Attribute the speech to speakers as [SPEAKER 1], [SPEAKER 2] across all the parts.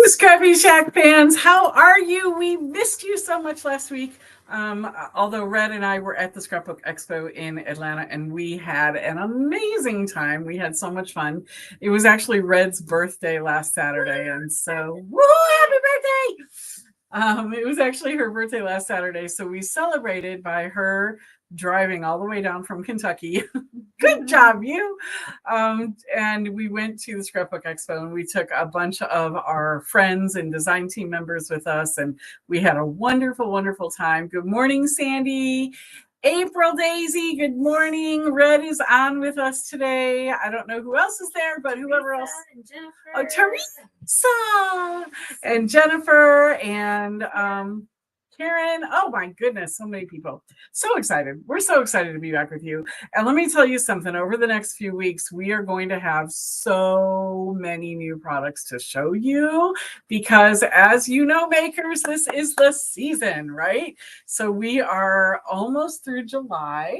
[SPEAKER 1] ScrappyShak fans, how are you? We missed you so much last week. Although Red and I were at the Scrapbook Expo in Atlanta and we had an amazing time. We had so much fun. It was actually Red's birthday last Saturday, and so woo, happy birthday! It was actually her birthday last Saturday, so we celebrated by her driving all the way down from Kentucky. Good job, you. And we went to the Scrapbook Expo and we took a bunch of our friends and design team members with us, and we had a wonderful, wonderful time. Good morning, Sandy. April Daisy, good morning. Red is on with us today. I don't know who else is there, but whoever else. Oh, Teresa and Jennifer and Karen. Oh my goodness, so many people. So excited. We're so excited to be back with you. And let me tell you something, over the next few weeks, we are going to have so many new products to show you because, as you know, makers, this is the season, right? So we are almost through July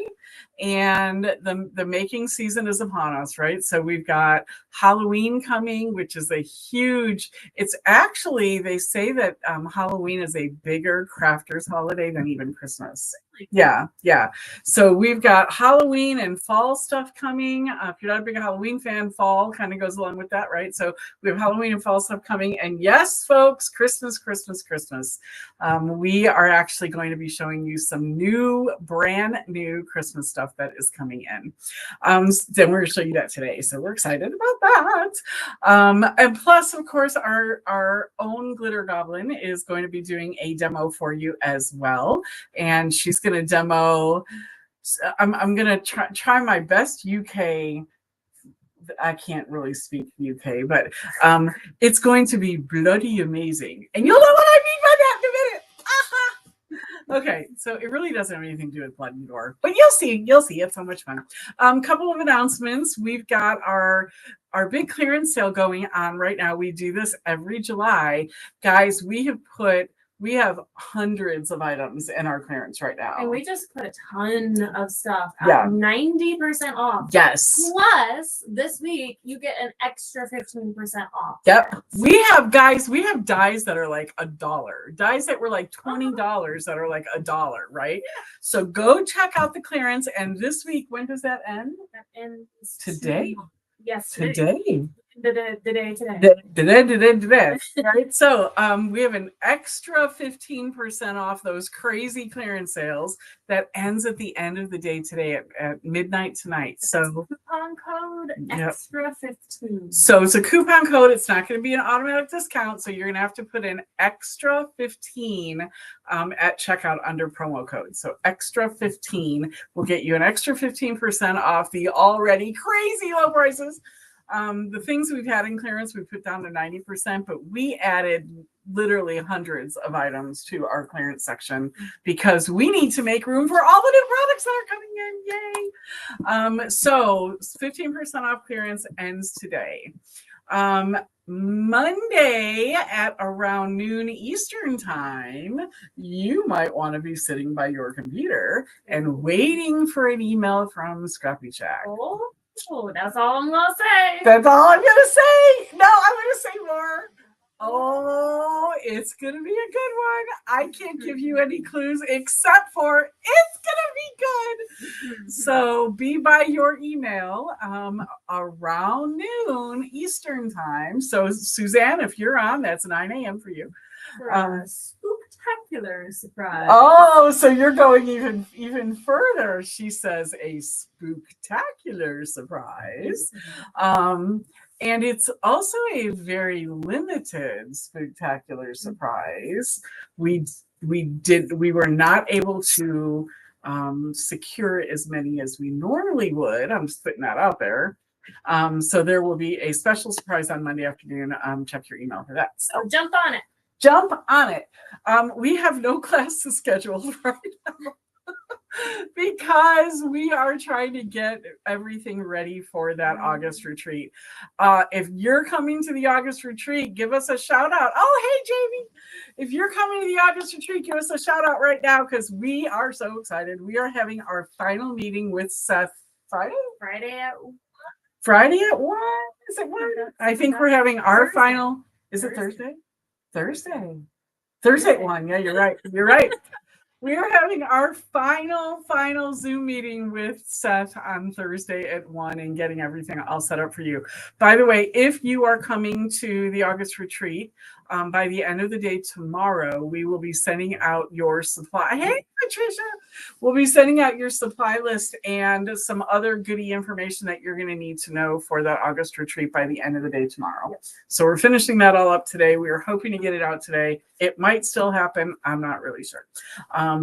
[SPEAKER 1] and the making season is upon us, right? So we've got Halloween coming, which is a huge, it's actually, they say that Halloween is a bigger crafters holiday than even Christmas. Yeah. So we've got Halloween and fall stuff coming. If you're not a big Halloween fan, fall kind of goes along with that, right? So we have Halloween and fall stuff coming. And yes, folks, Christmas. We are actually going to be showing you some brand new Christmas stuff that is coming in. Then we're going to show you that today. So we're excited about that. And plus, of course, our own Glitter Goblin is going to be doing a demo for you as well. And she's going to demo, I'm going to try my best UK. I can't really speak UK, but it's going to be bloody amazing. And you'll know what I mean by that in a minute. Okay, so it really doesn't have anything to do with blood and gore, but you'll see. It's so much fun. Couple of announcements. We've got our big clearance sale going on right now. We do this every July. Guys, we have hundreds of items in our clearance right now.
[SPEAKER 2] And we just put a ton of stuff
[SPEAKER 1] at
[SPEAKER 2] 90% off.
[SPEAKER 1] Yes.
[SPEAKER 2] Plus, this week, you get an extra 15% off.
[SPEAKER 1] Yep. We have dies that are like $1. Dies that were like $20 that are like $1, right? Yeah. So go check out the clearance. And this week, when does that end?
[SPEAKER 2] That ends
[SPEAKER 1] today.
[SPEAKER 2] Yes,
[SPEAKER 1] today.
[SPEAKER 2] Today.
[SPEAKER 1] Right. So we have an extra 15% off those crazy clearance sales that ends at the end of the day today at midnight tonight. So
[SPEAKER 2] coupon code extra 15.
[SPEAKER 1] So it's a coupon code. It's not going to be an automatic discount. So you're going to have to put in extra 15 at checkout under promo code. So extra 15 will get you an extra 15% off the already crazy low prices. The things we've had in clearance, we put down to 90%, but we added literally hundreds of items to our clearance section because we need to make room for all the new products that are coming in. Yay! So 15% off clearance ends today. Monday at around noon Eastern time, you might want to be sitting by your computer and waiting for an email from ScrappyShak.
[SPEAKER 2] Oh, that's all I'm going to say.
[SPEAKER 1] That's all I'm going to say. No, I'm going to say more. Oh, it's going to be a good one. I can't give you any clues except for it's going to be good. So be by your email around noon Eastern time. So Suzanne, if you're on, that's 9 a.m. for you.
[SPEAKER 2] Spooktacular surprise.
[SPEAKER 1] Oh, so you're going even further. She says a spooktacular surprise. And it's also a very limited spooktacular surprise. We were not able to secure as many as we normally would. I'm just putting that out there. So there will be a special surprise on Monday afternoon. Check your email for that.
[SPEAKER 2] So jump on it.
[SPEAKER 1] We have no classes scheduled right now because we are trying to get everything ready for that August retreat. If you're coming to the August retreat, give us a shout out. Oh, hey, Jamie. If you're coming to the August retreat, give us a shout out right now because we are so excited. We are having our final meeting with Seth Friday at 1? Is it 1? I think we're having our final. Is it Thursday? Thursday. Thursday at 1. Yeah, you're right. You're right. We are having our final Zoom meeting with Seth on Thursday at 1 and getting everything all set up for you. By the way, if you are coming to the August retreat, by the end of the day tomorrow, we will be sending out your supply. Hey, Patricia, we'll be sending out your supply list and some other goodie information that you're going to need to know for the August retreat by the end of the day tomorrow. Yes. So we're finishing that all up today. We are hoping to get it out today. It might still happen. I'm not really sure.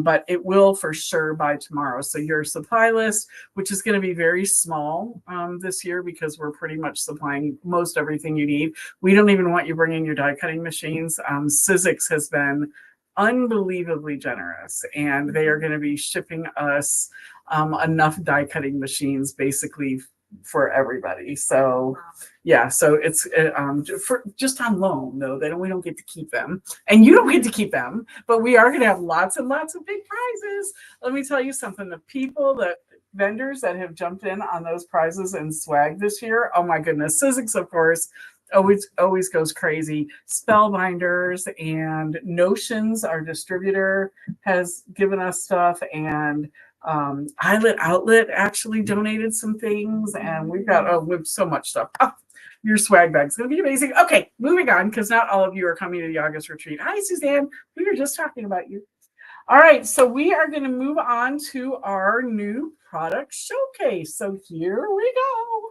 [SPEAKER 1] But it will for sure by tomorrow. So your supply list, which is going to be very small this year because we're pretty much supplying most everything you need. We don't even want you bringing your die cutting machines. Sizzix has been unbelievably generous, and they are going to be shipping us enough die cutting machines basically for everybody. So yeah, so it's for just on loan though. We don't get to keep them, and you don't get to keep them, but we are going to have lots and lots of big prizes. Let me tell you something: the vendors that have jumped in on those prizes and swag this year, oh my goodness. Sizzix, of course, always goes crazy. Spellbinders and Notions, our distributor, has given us stuff, and Eyelet Outlet actually donated some things, and we've so much stuff. Your swag bag's gonna be amazing. Okay, moving on, because not all of you are coming to the August retreat. Hi, Suzanne. We were just talking about you. All right, so we are going to move on to our new product showcase. So here we go.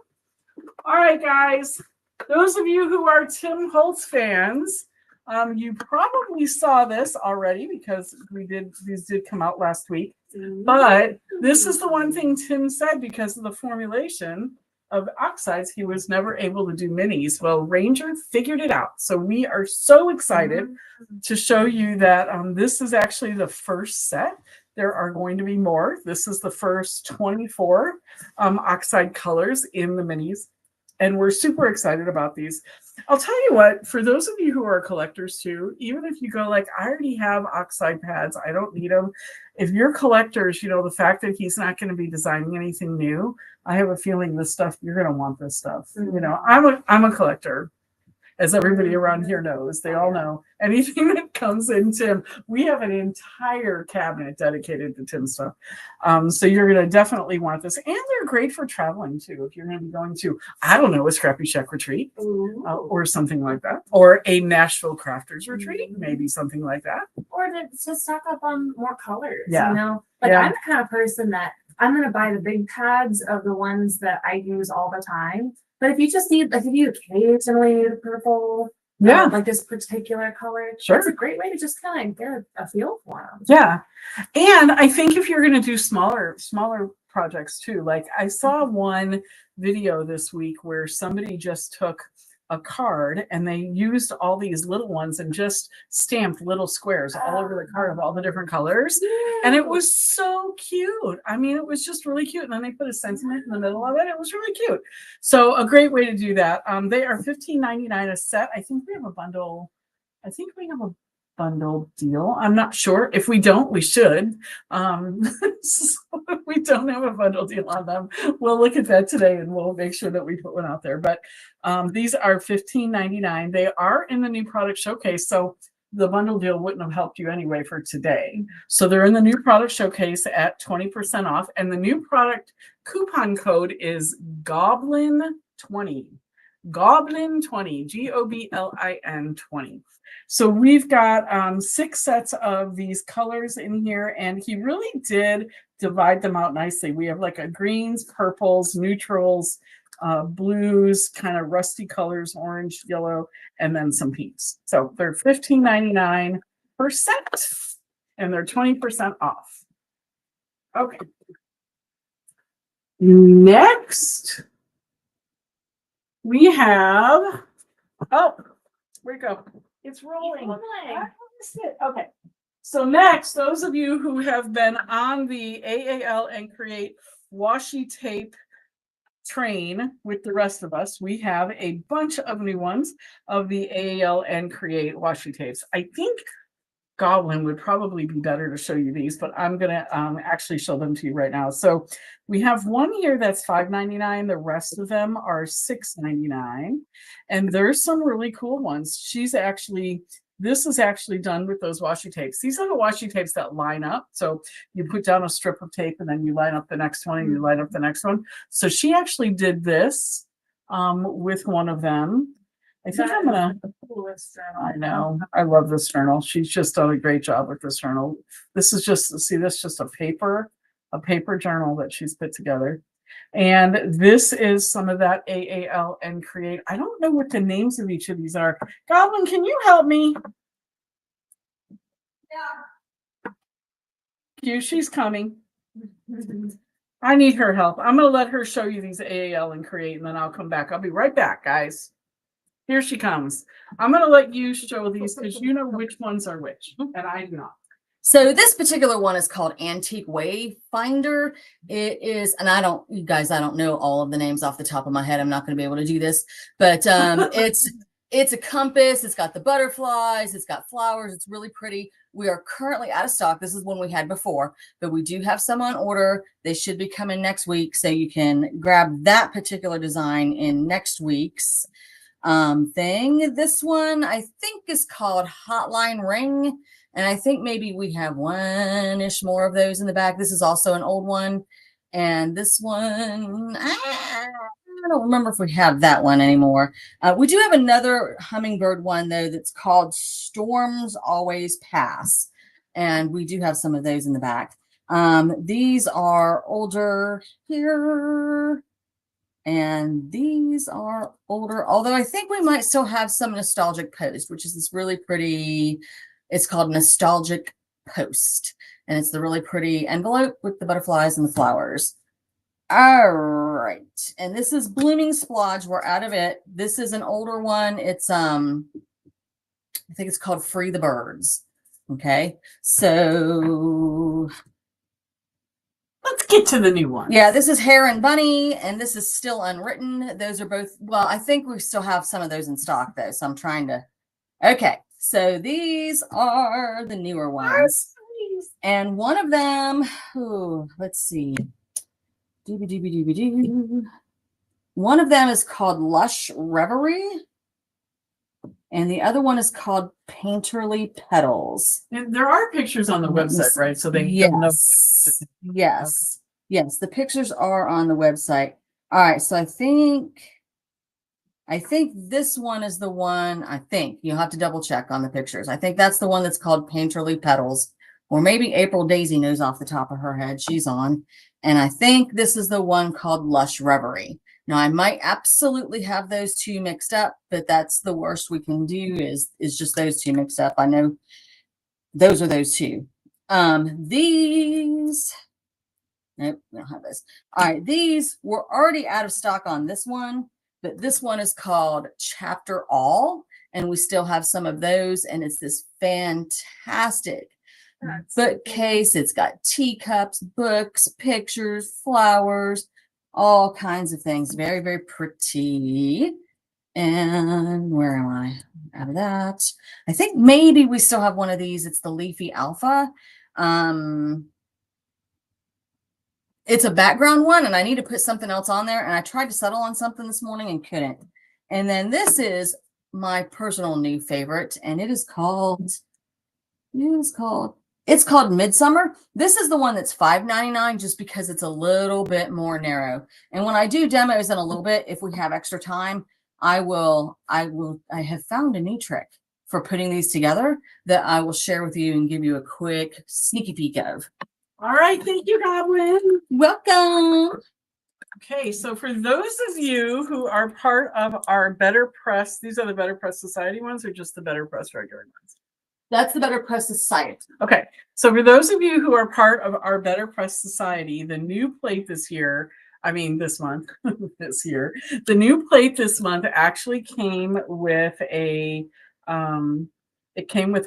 [SPEAKER 1] All right, guys. Those of you who are Tim Holtz fans, you probably saw this already because these did come out last week. But this is the one thing Tim said, because of the formulation of oxides, he was never able to do minis. Well, Ranger figured it out. So we are so excited to show you that this is actually the first set. There are going to be more. This is the first 24 oxide colors in the minis. And we're super excited about these. I'll tell you what, for those of you who are collectors too, even if you go like, I already have oxide pads, I don't need them. If you're collectors, the fact that he's not going to be designing anything new, I have a feeling this stuff, you're going to want this stuff. I'm a collector. As everybody around here knows, they all know anything that comes in Tim. We have an entire cabinet dedicated to Tim stuff. So you're going to definitely want this. And they're great for traveling too. If you're going to be going to, I don't know, a ScrappyShak retreat or something like that. Or a Nashville Crafters retreat, maybe something like that.
[SPEAKER 2] Or to stock up on more colors,
[SPEAKER 1] Yeah.
[SPEAKER 2] I'm the kind of person that I'm going to buy the big pads of the ones that I use all the time. But if you just need, if you occasionally need a purple, like this particular color,
[SPEAKER 1] sure,
[SPEAKER 2] it's a great way to just kind of get a feel for them.
[SPEAKER 1] Yeah, and I think if you're going to do smaller projects too, like I saw one video this week where somebody just took a card and they used all these little ones and just stamped little squares all over the card of all the different colors. And it was so cute. I mean, it was just really cute. And then they put a sentiment in the middle of it. It was really cute. So a great way to do that. They are $15.99 a set. I think we have a bundle. Bundle deal. I'm not sure. If we don't, we should. So if we don't have a bundle deal on them, we'll look at that today and we'll make sure that we put one out there. But these are $15.99. They are in the new product showcase. So the bundle deal wouldn't have helped you anyway for today. So they're in the new product showcase at 20% off. And the new product coupon code is Goblin20. Goblin20, Goblin 20. So we've got 6 sets of these colors in here, and he really did divide them out nicely. We have like a greens, purples, neutrals, blues, kind of rusty colors, orange, yellow, and then some pinks. So they're $15.99 per set, and they're 20% off. Okay. Next, we have, where'd it go? It's rolling. Okay. So next, those of you who have been on the AAL and Create washi tape train with the rest of us, we have a bunch of new ones of the AAL and Create washi tapes. I think Goblin would probably be better to show you these, but I'm going to actually show them to you right now. So we have one here that's $5.99. The rest of them are $6.99. And there's some really cool ones. She's actually This is actually done with those washi tapes. These are the washi tapes that line up. So you put down a strip of tape and then you line up the next one and you line up the next one. So she actually did this with one of them. I think I'm gonna. I know. I love this journal. She's just done a great job with this journal. This is just this is just a paper journal that she's put together. And this is some of that AAL and Create. I don't know what the names of each of these are. Goblin, can you help me? Yeah. You, she's coming. I need her help. I'm going to let her show you these AAL and Create, and then I'll come back. I'll be right back, guys. Here she comes. I'm going to let you show these because you know which ones are which, and I do not.
[SPEAKER 3] So this particular one is called Antique Wayfinder. It is, and I don't know all of the names off the top of my head. I'm not going to be able to do this, but it's a compass. It's got the butterflies. It's got flowers. It's really pretty. We are currently out of stock. This is one we had before, but we do have some on order. They should be coming next week, so you can grab that particular design in next week's thing. This one I think is called Hotline Ring. And I think maybe we have one-ish more of those in the back. This is also an old one. And this one, I don't remember if we have that one anymore. We do have another hummingbird one, though, that's called Storms Always Pass. And we do have some of those in the back. These are older here. And these are older, although I think we might still have some nostalgic post, which is this really pretty... It's called Nostalgic Post, and it's the really pretty envelope with the butterflies and the flowers. All right, and this is Blooming Splodge. We're out of it. This is an older one. It's I think it's called Free the Birds. Okay, so
[SPEAKER 1] let's get to the new one.
[SPEAKER 3] Yeah, this is Hare and Bunny, and this is still unwritten. Those are both, well, I think we still have some of those in stock, though, so I'm trying to, okay. So these are the newer ones. And one of them, let's see. One of them is called Lush Reverie. And the other one is called Painterly Petals.
[SPEAKER 1] And there are pictures on the website, right? So they
[SPEAKER 3] yes. Yes. Okay. Yes, the pictures are on the website. All right, so I think this one is the one, you'll have to double check on the pictures. I think that's the one that's called Painterly Petals, or maybe April Daisy knows off the top of her head. She's on. And I think this is the one called Lush Reverie. Now, I might absolutely have those two mixed up, but that's the worst we can do is just those two mixed up. I know those are those two. These, nope, we don't have those. All right, these were already out of stock on this one. But this one is called Chapter All, and we still have some of those, and it's this fantastic bookcase. It's got teacups, books, pictures, flowers, all kinds of things. Very, very pretty. And where am I? Out of that. I think maybe we still have one of these. It's the Leafy Alpha. It's a background one, and I need to put something else on there. And I tried to settle on something this morning and couldn't. And then this is my personal new favorite, and it's called Midsummer. This is the one that's $5.99 just because it's a little bit more narrow. And when I do demos in a little bit, if we have extra time, I have found a new trick for putting these together that I will share with you and give you a quick sneaky peek of.
[SPEAKER 1] All right, thank you, Goblin.
[SPEAKER 3] Welcome.
[SPEAKER 1] Okay, so for those of you who are part of our Better Press, these are the Better Press Society ones or just the Better Press regular ones?
[SPEAKER 3] That's the Better Press Society.
[SPEAKER 1] Okay, so for those of you who are part of our Better Press Society, the new plate this month, the new plate this month actually came with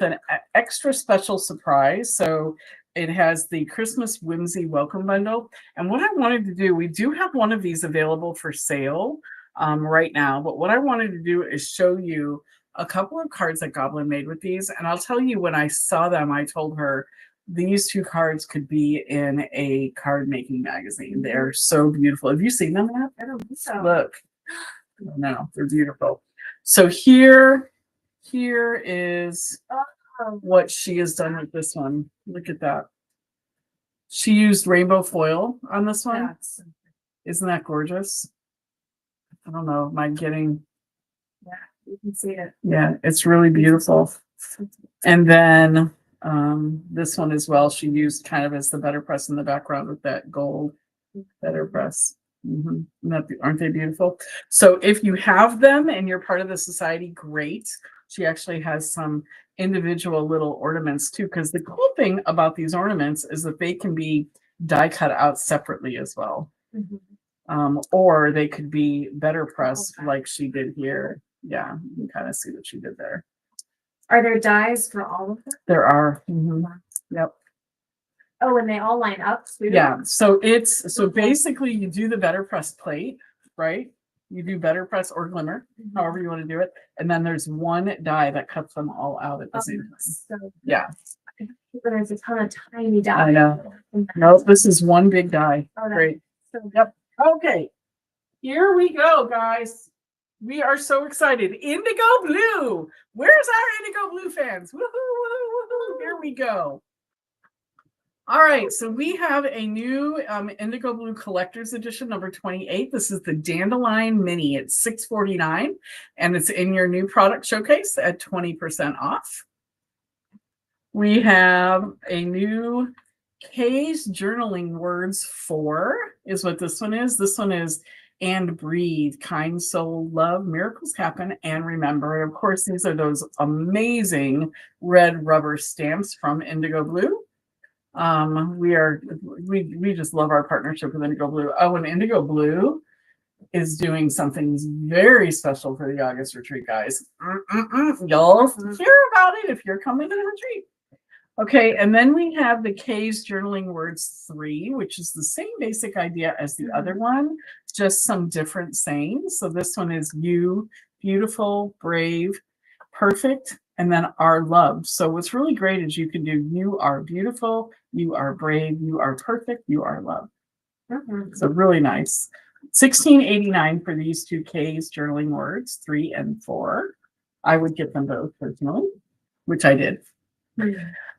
[SPEAKER 1] an extra special surprise. So it has the Christmas Whimsy Welcome Bundle. And what I wanted to do, we do have one of these available for sale right now. But what I wanted to do is show you a couple of cards that Goblin made with these. And I'll tell you, when I saw them, I told her these two cards could be in a card making magazine. They're so beautiful. Have you seen them yet?
[SPEAKER 2] I don't think so.
[SPEAKER 1] Look. No, they're beautiful. So here here is
[SPEAKER 2] Oh,
[SPEAKER 1] what she has done with this one. Look at that. She used rainbow foil on this one.
[SPEAKER 2] that's,
[SPEAKER 1] Isn't that gorgeous? I don't know. Am I getting?
[SPEAKER 2] yeah, you can see it.
[SPEAKER 1] Yeah, it's really beautiful. And then this one as well, she used kind of as the better press in the background with that gold better press. Aren't they beautiful? So if you have them and you're part of the society, great. She actually has some individual little ornaments too, because the cool thing about these ornaments is that they can be die cut out separately as well. Or they could be better pressed like she did here. Yeah, you can kind of see what she did there.
[SPEAKER 2] Are there dies for all of them?
[SPEAKER 1] There are. Yep.
[SPEAKER 2] Oh, and they all line up too?
[SPEAKER 1] Yeah. So it's basically you do the better press plate, right? You do better press or glimmer, however you want to do it. And then there's one die that cuts them all out at the same time.
[SPEAKER 2] So
[SPEAKER 1] Yeah.
[SPEAKER 2] there's a ton of tiny dies.
[SPEAKER 1] I know. Nope, this is one big die.
[SPEAKER 2] Oh,
[SPEAKER 1] Great.
[SPEAKER 2] So
[SPEAKER 1] Yep. Okay. Here we go, guys. We are so excited. Indigo Blue. Where's our Indigo Blue fans? Woohoo, woohoo, woohoo. Here we go. All right, so we have a new Indigo Blue Collector's Edition number 28. This is the Dandelion Mini. It's $6.49, and it's in your new product showcase at 20% off. We have a new K's Journaling Words 4 is what this one is. This one is and breathe, kind soul, love, miracles happen, and remember. And of course, these are those amazing red rubber stamps from Indigo Blue. We just love our partnership with Indigo Blue. Oh, and Indigo Blue is doing something very special for the August retreat, guys. Y'all hear about it if you're coming to the retreat. Okay, and then we have the K's Journaling Words 3, which is the same basic idea as the other one, just some different sayings. So this one is you, beautiful, brave, perfect, and then are loved. So what's really great is you can do you are beautiful, you are brave, you are perfect, you are loved. So really nice. $16.89 for these two K's Journaling Words 3 and 4. I would get them both personally, which I did.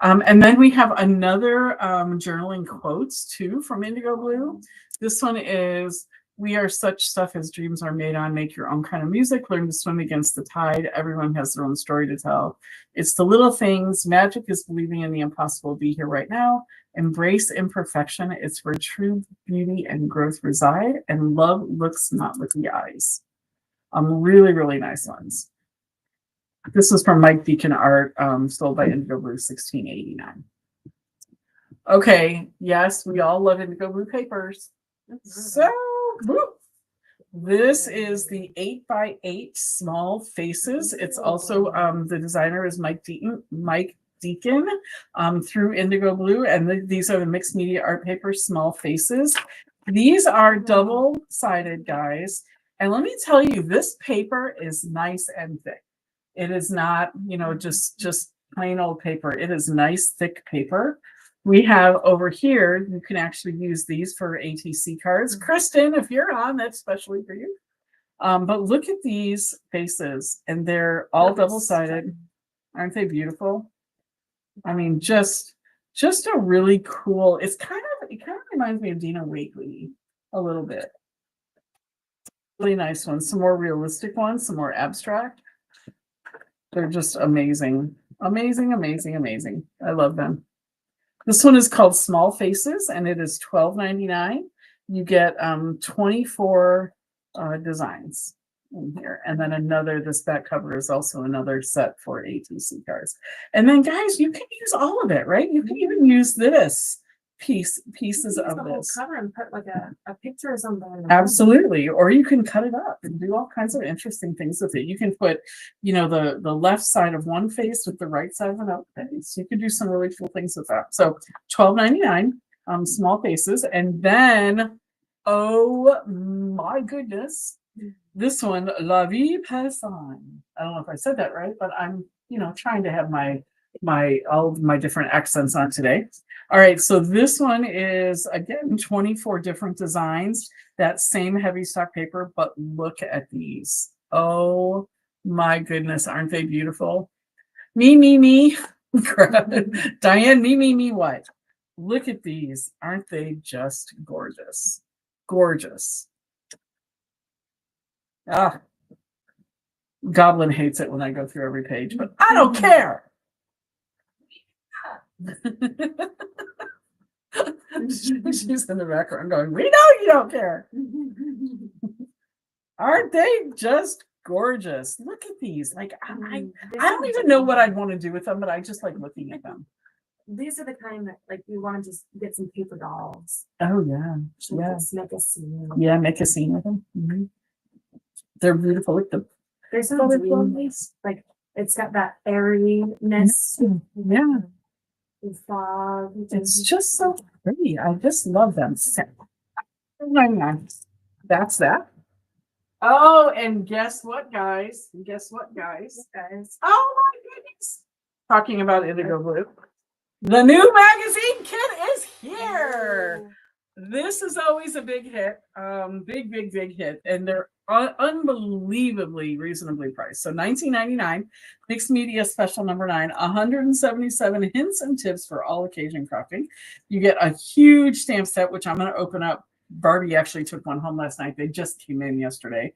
[SPEAKER 1] And then we have another journaling quotes too from Indigo Blue. This one is, we are such stuff as dreams are made on. Make your own kind of music. Learn to swim against the tide. Everyone has their own story to tell. It's the little things. Magic is believing in the impossible. Be here right now. Embrace imperfection. It's where true beauty and growth reside. And love looks not with the eyes. Really, really nice ones. This was from Mike Deacon Art, sold by Indigo Blue, $16.89. Okay, yes, we all love Indigo Blue papers. So, this is the 8x8 small faces. It's also the designer is Mike Deacon through Indigo Blue, and these are the mixed media art papers, small faces. These are double-sided, guys, and let me tell you, this paper is nice and thick. It is not, just plain old paper. It is nice, thick paper. We have over here, you can actually use these for ATC cards. Kristen, if you're on, that's especially for you. But look at these faces, and they're all double-sided. Aren't they beautiful? I mean, just a really cool, it kind of reminds me of Dina Wakely a little bit. Really nice ones. Some more realistic ones, some more abstract. They're just amazing. Amazing, amazing, amazing. I love them. This one is called Small Faces, and it is $12.99. You get 24 designs in here. And then this back cover is also another set for ATC cards. And then, guys, you can use all of it, right? You can even use this pieces of
[SPEAKER 2] the whole
[SPEAKER 1] this.
[SPEAKER 2] cover and put like a picture or something.
[SPEAKER 1] Absolutely. Or you can cut it up and do all kinds of interesting things with it. You can put, the left side of one face with the right side of another face. You can do some really cool things with that. So $12.99, small faces. And then, oh my goodness, this one, La Vie Passante. I don't know if I said that right, but I'm, trying to have all of my different accents on today. All right, so this one is, again, 24 different designs, that same heavy stock paper, but look at these. Oh My goodness, aren't they beautiful? Me. Diane, me, what? Look at these. Aren't they just gorgeous? Gorgeous. Ah, Goblin hates it when I go through every page, but I don't care. She's in the background going, we know you don't care. Aren't they just gorgeous? Look at these. Like, I don't even know what I'd want to do with them, but I just like looking at them.
[SPEAKER 2] These are the kind that like you want to just get some paper dolls.
[SPEAKER 1] Oh, yeah. Yeah.
[SPEAKER 2] Just make a scene.
[SPEAKER 1] Yeah, make a scene with them. Mm-hmm. They're beautiful. Look,
[SPEAKER 2] There's some dreams. Like, it's got that airiness.
[SPEAKER 1] Yeah.
[SPEAKER 2] The fog.
[SPEAKER 1] It's just so pretty. I just love them. That's that. Oh, and guess what, guys? Guys. Oh my goodness. Talking about Indigo Blue. The new magazine kit is here. This is always a big hit. Big hit. And they're unbelievably reasonably priced. So $19.99, mixed media special number 9, 177 hints and tips for all occasion crafting. You get a huge stamp set, which I'm going to open up. Barbie actually took one home last night. They just came in yesterday.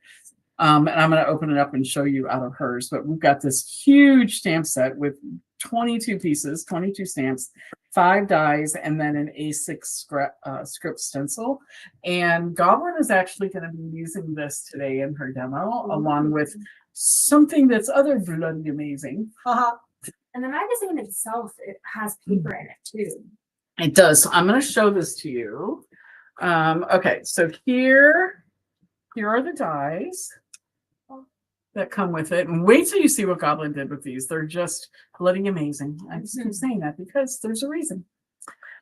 [SPEAKER 1] And I'm going to open it up and show you out of hers. But we've got this huge stamp set with 22 pieces, 22 stamps, 5 dies, and then an A6 script stencil. And Goblin is actually going to be using this today in her demo, along with something that's other bloody amazing.
[SPEAKER 2] And the magazine itself, it has paper in it too.
[SPEAKER 1] It does. So I'm going to show this to you. Okay, so here are the dies that come with it. And wait till you see what Goblin did with these. They're just bloody amazing. I'm just saying that because there's a reason.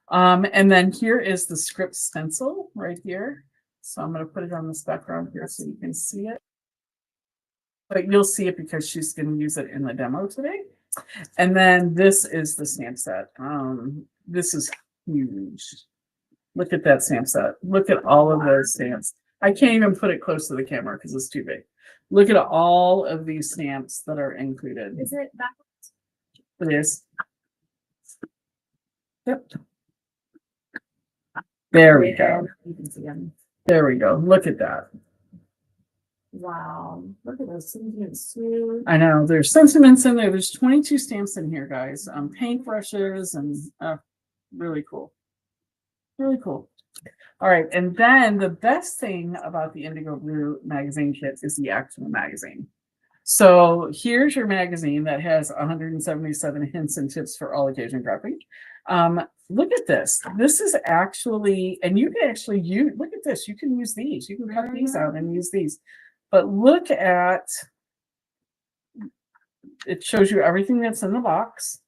[SPEAKER 1] And then here is the script stencil right here. So I'm going to put it on this background here so you can see it. But you'll see it because she's going to use it in the demo today. And then this is the stamp set. This is huge. Look at that stamp set. Look at all of those stamps. I can't even put it close to the camera because it's too big. Look at all of these stamps that are included.
[SPEAKER 2] Is it backwards?
[SPEAKER 1] It is. Yep. There we go.
[SPEAKER 2] You can see them.
[SPEAKER 1] There we go. Look at that.
[SPEAKER 2] Wow. Look at those sentiments too.
[SPEAKER 1] I know. There's sentiments in there. There's 22 stamps in here, guys. Paintbrushes and really cool. Really cool. All right. And then the best thing about the Indigo Blue magazine kit is the actual magazine. So here's your magazine that has 177 hints and tips for all occasion crafting. Look at this. This is actually, and you can actually use, look at this. You can use these. You can cut these out and use these. But look at, it shows you everything that's in the box.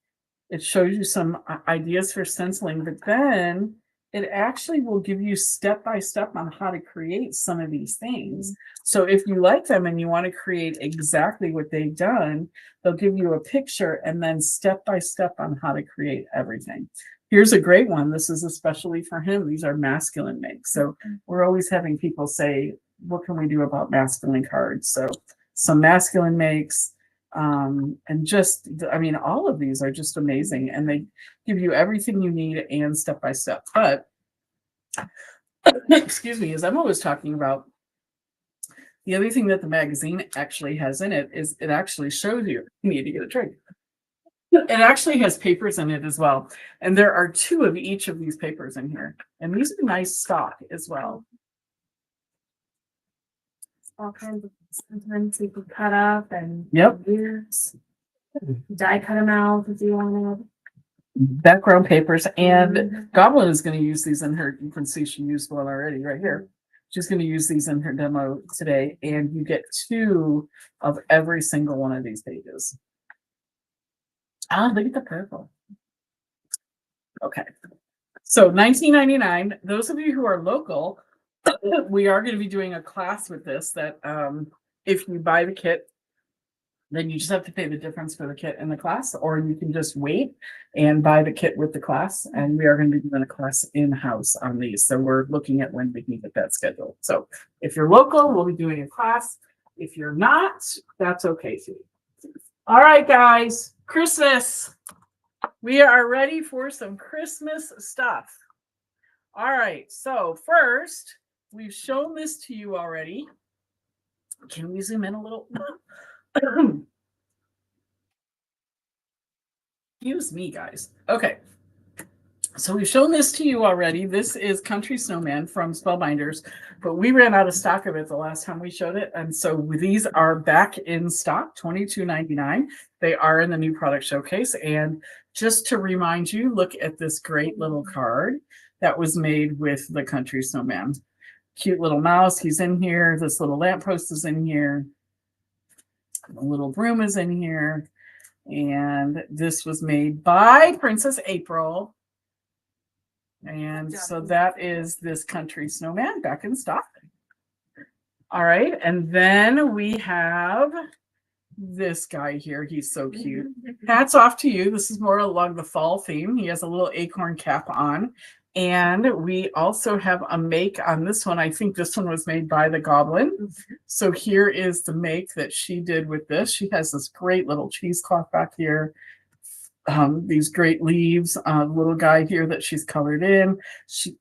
[SPEAKER 1] It shows you some ideas for stenciling, but then it actually will give you step-by-step on how to create some of these things. So if you like them and you want to create exactly what they've done, they'll give you a picture and then step-by-step on how to create everything. Here's a great one. This is especially for him. These are masculine makes. So we're always having people say, what can we do about masculine cards? So some masculine makes, and just, I mean, all of these are just amazing, and they give you everything you need and step by step. But excuse me, as I'm always talking about, the other thing that the magazine actually has in it is it actually shows you need to get a drink. It actually has papers in it as well, and there are 2 of each of these papers in here, and these are nice stock as well.
[SPEAKER 2] All kinds of sentiments you can cut up and use. Die cut them out if you want to.
[SPEAKER 1] Background papers, and Goblin is going to use these in her. You can see she used one already right here. She's going to use these in her demo today, and you get 2 of every single one of these pages. Look at the purple. Okay, so $19.99. Those of you who are local, we are going to be doing a class with this that if you buy the kit, then you just have to pay the difference for the kit and the class, or you can just wait and buy the kit with the class. And we are going to be doing a class in-house on these. So we're looking at when we can get that scheduled. So if you're local, we'll be doing a class. If you're not, that's okay too. All right, guys, Christmas. We are ready for some Christmas stuff. All right, so first, we've shown this to you already. Can we zoom in a little? Excuse me, guys. Okay. So we've shown this to you already. This is Country Snowman from Spellbinders, but we ran out of stock of it the last time we showed it. And so these are back in stock, $22.99. They are in the new product showcase. And just to remind you, look at this great little card that was made with the Country Snowman. Cute little mouse. He's in here. This little lamppost is in here. The little broom is in here. And this was made by Princess April. And so that is this Country Snowman back in stock. All right. And then we have this guy here. He's so cute. Hats off to you. This is more along the fall theme. He has a little acorn cap on. And we also have a make on this one. I think this one was made by the Goblin. So here is the make that she did with this. She has this great little cheesecloth back here. These great leaves, little guy here that she's colored in. She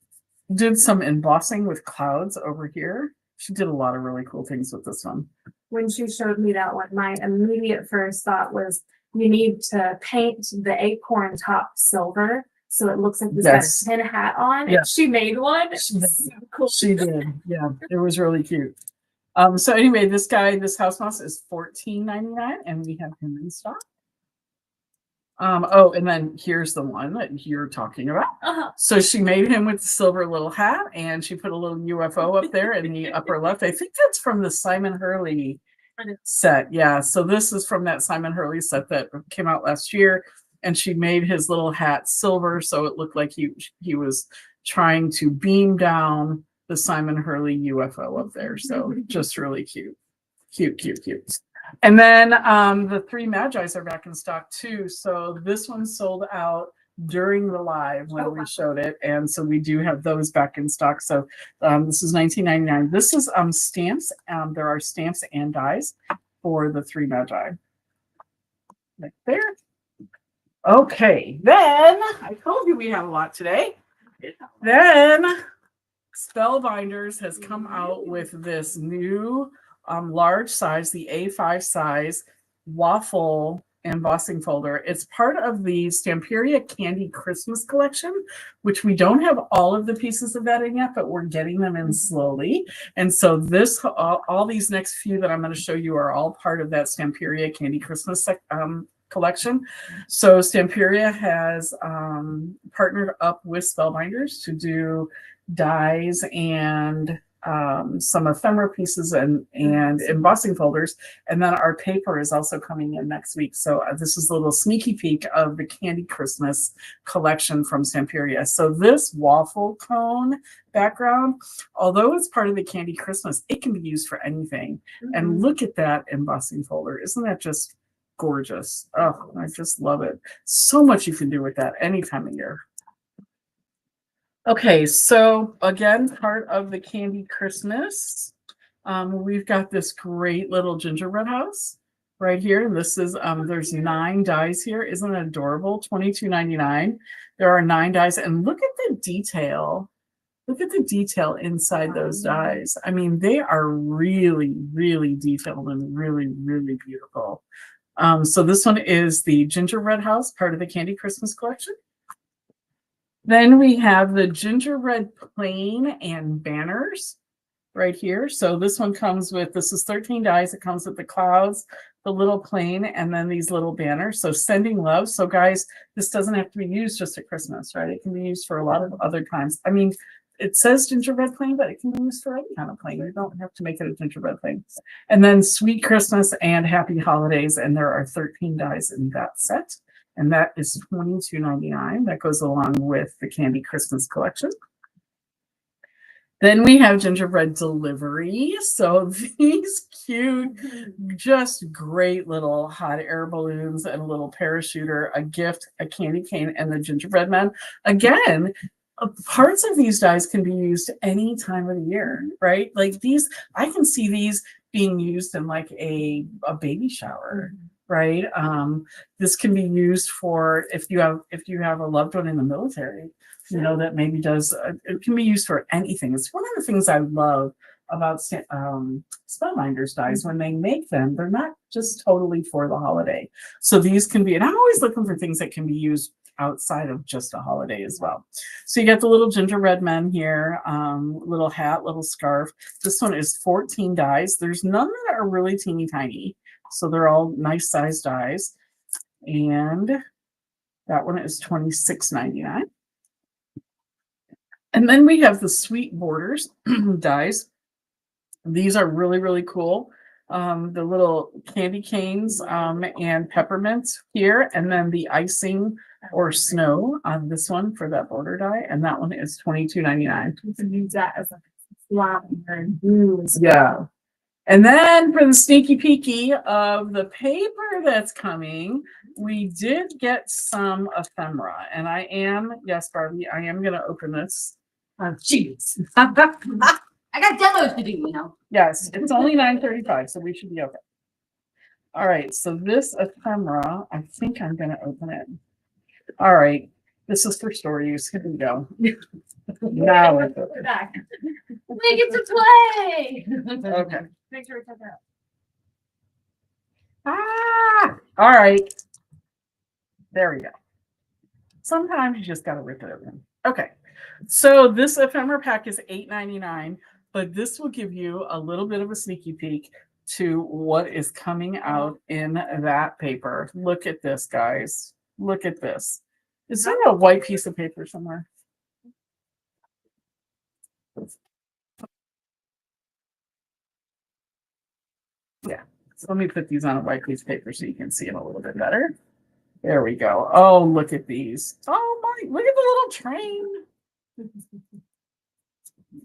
[SPEAKER 1] did some embossing with clouds over here. She did a lot of really cool things with this one.
[SPEAKER 2] When she showed me that one, my immediate first thought was you need to paint the acorn top silver so it looks like he's got a tin hat on.
[SPEAKER 1] Yeah.
[SPEAKER 2] And she made one.
[SPEAKER 1] So
[SPEAKER 2] cool.
[SPEAKER 1] She did. Yeah, it was really cute. So anyway, this guy, this house mouse is $14.99, and we have him in stock. Oh, and then here's the one that you're talking about. So she made him with the silver little hat, and she put a little UFO up there in the upper left. I think that's from the Simon Hurley set. Yeah, so this is from that Simon Hurley set that came out last year, and she made his little hat silver, so it looked like he was trying to beam down the Simon Hurley UFO up there. So just really cute. Cute. And then the three Magi's are back in stock too. So this one sold out during the live when we showed it. And so we do have those back in stock. So this is $19.99. This is stamps. There are stamps and dies for the three Magi. Right there. Okay, then I told you we have a lot today. Then Spellbinders has come out with this new large size, the A5 size waffle embossing folder. It's part of the Stamperia Candy Christmas collection, which we don't have all of the pieces of that in yet, but we're getting them in slowly. And so this, all these next few that I'm going to show you are all part of that Stamperia Candy Christmas collection. So Stamperia has partnered up with Spellbinders to do dies and some ephemera pieces and embossing folders, and then our paper is also coming in next week. So this is a little sneaky peek of the Candy Christmas collection from Stamperia. So this waffle cone background, although it's part of the Candy Christmas, it can be used for anything. And look at that embossing folder. Isn't that just gorgeous? Oh, I just love it. So much you can do with that any time of year. Okay, so again, part of the Candy Christmas, we've got this great little gingerbread house right here. This is, there's 9 dies here. Isn't it adorable? $22.99. There are 9 dies, and look at the detail. Look at the detail inside those dies. I mean, they are really, really detailed and really, really beautiful. So this one is the gingerbread house, part of the Candy Christmas collection. Then we have the gingerbread plain and banners right here. So this one comes with, this is 13 dies. It comes with the clouds, the little plain, and then these little banners. So sending love. So guys, this doesn't have to be used just at Christmas, right? It can be used for a lot of other times. I mean, it says gingerbread plain, but it can be used for any kind of plain. You don't have to make it a gingerbread plain. And then Sweet Christmas and Happy Holidays. And there are 13 dies in that set. And that is $22.99. That goes along with the Candy Christmas collection. Then we have gingerbread delivery. So these cute, just great little hot air balloons and a little parachuter, a gift, a candy cane, and the gingerbread man. Again, parts of these dies can be used any time of the year, right? Like these, I can see these being used in like a baby shower, right? This can be used for if you have a loved one in the military, you know, that maybe does. It can be used for anything. It's one of the things I love about spellbinders dies. When they make them, they're not just totally for the holiday. So these can be, and I'm always looking for things that can be used outside of just a holiday as well. So you got the little gingerbread men here, little hat, little scarf. This one is 14 dies. There's none that are really teeny tiny. So they're all nice sized dies. And that one is $26.99. And then we have the sweet borders dies. These are really, really cool. The little candy canes and peppermints here, and then the icing or snow on this one for that border die, and that one is $22.99.
[SPEAKER 2] You can use that as a lavender and blue.
[SPEAKER 1] Yeah. And then for the sneaky peeky of the paper that's coming, we did get some ephemera, and yes, Barbie, I am going to open this.
[SPEAKER 3] Oh, jeez. I got demos to do, you know.
[SPEAKER 1] Yes, it's only $9.35, so we should be okay. All right, so this ephemera, I think I'm going to open it. All right, this is for store use. Here we go. Now it's
[SPEAKER 2] We're back. We get to play.
[SPEAKER 1] okay.
[SPEAKER 2] Make sure we check it out.
[SPEAKER 1] Ah, all right. There we go. Sometimes you just got to rip it open. Okay, so this ephemera pack is $8.99, but this will give you a little bit of a sneaky peek to what is coming out in that paper. Look at this, guys. Look at this. Is there a white piece of paper somewhere? Yeah. So let me put these on a white piece of paper so you can see them a little bit better. There we go. Oh, look at these. Oh my, look at the little train.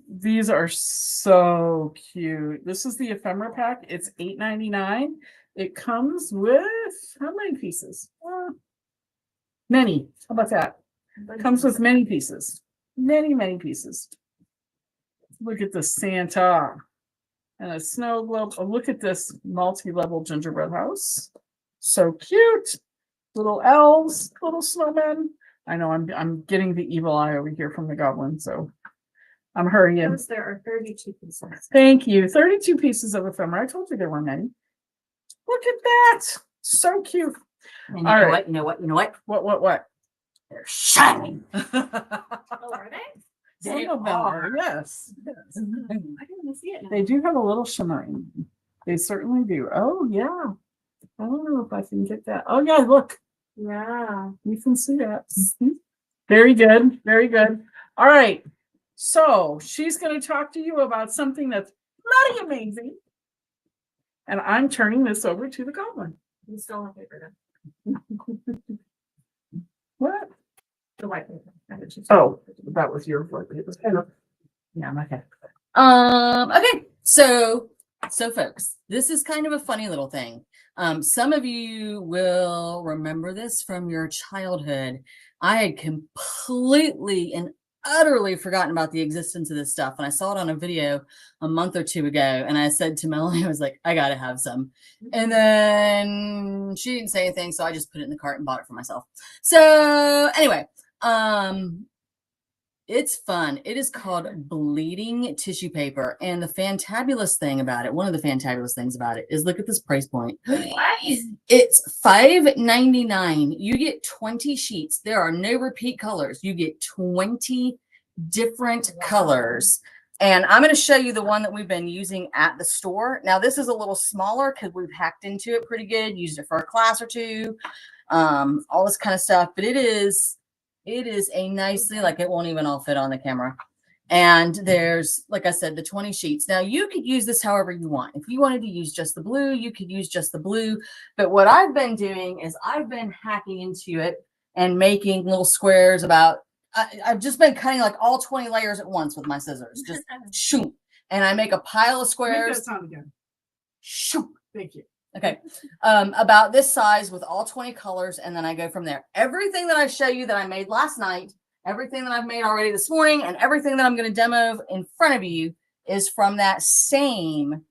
[SPEAKER 1] These are so cute. This is the ephemera pack. It's $8.99. It comes with how many pieces? Many. How about that? It comes with many pieces. Many, many pieces. Look at the Santa and a snow globe. Oh, look at this multi-level gingerbread house. So cute. Little elves, little snowmen. I know I'm getting the evil eye over here from the goblin, so I'm hurrying.
[SPEAKER 2] There are 32 pieces.
[SPEAKER 1] Thank you. 32 pieces of ephemera. I told you there were many. Look at that. So cute.
[SPEAKER 3] And you
[SPEAKER 1] All
[SPEAKER 3] know
[SPEAKER 1] right.
[SPEAKER 3] what? You know what? You know what?
[SPEAKER 1] What?
[SPEAKER 3] They're shining.
[SPEAKER 2] Oh, are they?
[SPEAKER 1] Some of them are, yes.
[SPEAKER 2] I didn't see it.
[SPEAKER 1] They do have a little shimmering. They certainly do. Oh, yeah. I don't know if I can get that. Oh, yeah, look.
[SPEAKER 2] Yeah.
[SPEAKER 1] You can see that. Very good. Very good. All right. So she's going to talk to you about something that's bloody amazing. And I'm turning this over to the goblin.
[SPEAKER 2] You stole my paper
[SPEAKER 1] What?
[SPEAKER 2] The white paper.
[SPEAKER 1] Oh, that was your white paper. Yeah, okay.
[SPEAKER 3] Okay. So folks, this is kind of a funny little thing. Some of you will remember this from your childhood. I had completely and utterly forgotten about the existence of this stuff. And I saw it on a video a month or two ago. And I said to Melanie, I was like, I got to have some. And then she didn't say anything. So I just put it in the cart and bought it for myself. So anyway, it's fun. It is called bleeding tissue paper. And the fantabulous thing about it, one of the fantabulous things about it is look at this price point. It's $5.99. You get 20 sheets. There are no repeat colors. You get 20 different colors. And I'm going to show you the one that we've been using at the store. Now, this is a little smaller because we've hacked into it pretty good, used it for a class or two, all this kind of stuff. But it is a nicely, like it won't even all fit on the camera. And there's, like I said, the 20 sheets. Now you could use this however you want. If you wanted to use just the blue, you could use just the blue. But what I've been doing is I've been hacking into it and making little squares about, I've just been cutting like all 20 layers at once with my scissors. Just shoot. And I make a pile of squares.
[SPEAKER 1] Make that sound again.
[SPEAKER 3] Shoot.
[SPEAKER 1] Thank you.
[SPEAKER 3] Okay. About this size with all 20 colors. And then I go from there. Everything that I show you that I made last night, everything that I've made already this morning, and everything that I'm going to demo in front of you is from that same